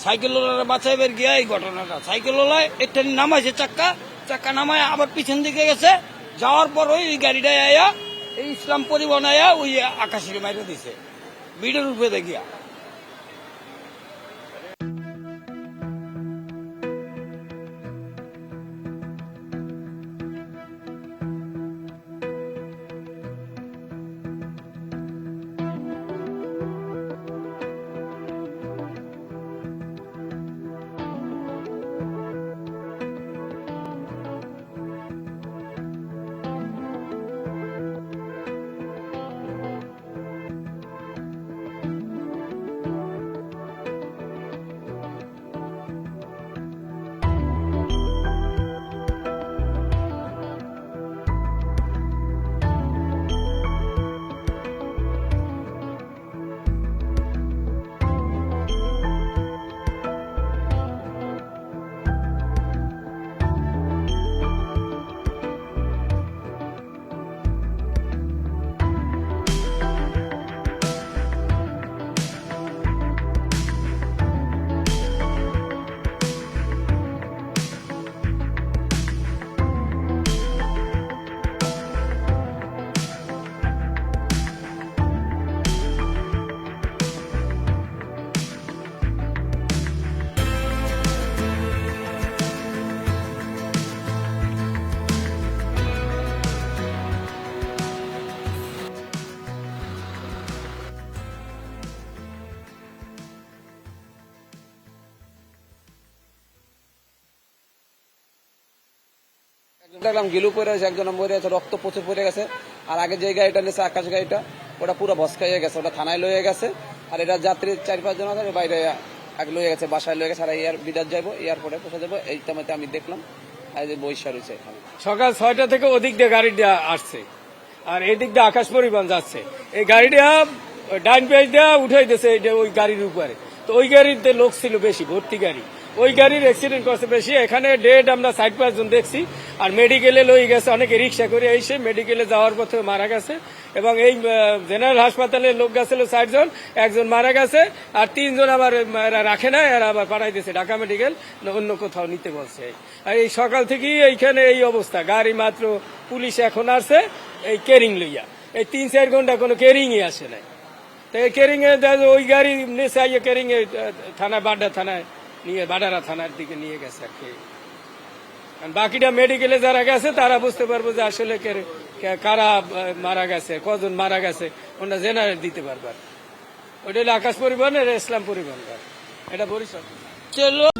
সাইকেলওয়ালারা বাঁচাইবার গিয়া এই ঘটনাটা। সাইকেলওয়ালায় একটা নামাইছে চাক্কা নামায় আবার পিছন দিকে গেছে, যাওয়ার পর ওই গাড়িটায় আয়া এই ইসলাম পরিবহন আয়া ওই আকাশের মাইরে দিছে বিডের উপরে গিয়া। দেখলাম গিলু পরে আছে, একজন মরে আছে, রক্ত প্রচুর পড়ে গেছে। আর আগে যে গাড়িটা নিয়েছে আকাশ গাড়িটা, ওটা পুরো ভস্কাইয়ে গেছে, ওটা থানায় লয়ে গেছে। আর এটা যাত্রী 4-5 জন আছে, বাইরে আগে লয়ে গেছে, বাসায় লয়ে গেছে। আর বিদার যাবো, এয়ারপোর্টে পৌঁছে যাবো। এই টাইমে আমি দেখলাম আর যে বৈশা রয়েছে এখানে। সকাল 6টা থেকে ওদিক দিয়ে গাড়িটা আসছে, আর এদিক দিয়ে আকাশ পরিবহন যাচ্ছে। এই গাড়িটা ডাইন পেজ দিয়ে উঠাই দিয়েছে ওই গাড়ির উপরে। তো ওই গাড়িতে লোক ছিল বেশি, ভর্তি গাড়ি। ওই গাড়ির অ্যাক্সিডেন্ট করছে বেশি। এখানে ডেড আমরা 4-5 জন দেখছি। আর মেডিকেলে লই গেছে, অনেকে রিক্সা করে এসে মেডিকেলে যাওয়ার পথে মারা গেছে। এবং এই জেনারেল হাসপাতালে লোক গেছিল 4 জন, একজন মারা গেছে। আর 3 জন আবার রাখে না, এরা আবার পাঠাই দিয়েছে ঢাকা মেডিকেল, অন্য কোথাও নিতে বলছে। আর এই সকাল থেকেই এইখানে এই অবস্থা। গাড়ি মাত্র পুলিশ এখন আসছে এই কেরিং লইয়া। এই 3-4 ঘন্টা কোনো কেরিংই আসে নাই। তো এই কেরিং এ ওই গাড়ি নিচে আইয়ে কেরিং এ থানায় বাডারা থানার দিকে নিয়ে গেছে আর কি। বাকিটা মেডিকেলে যারা গেছে তারা বুঝতে পারবো যে আসলে কারা মারা গেছে, কজন মারা গেছে, ওটা জেনারেল দিতে পারবার। ওইটা হলো আকাশ পরিবহন, ইসলাম পরিবহন, এটা বরিশাল। চলো।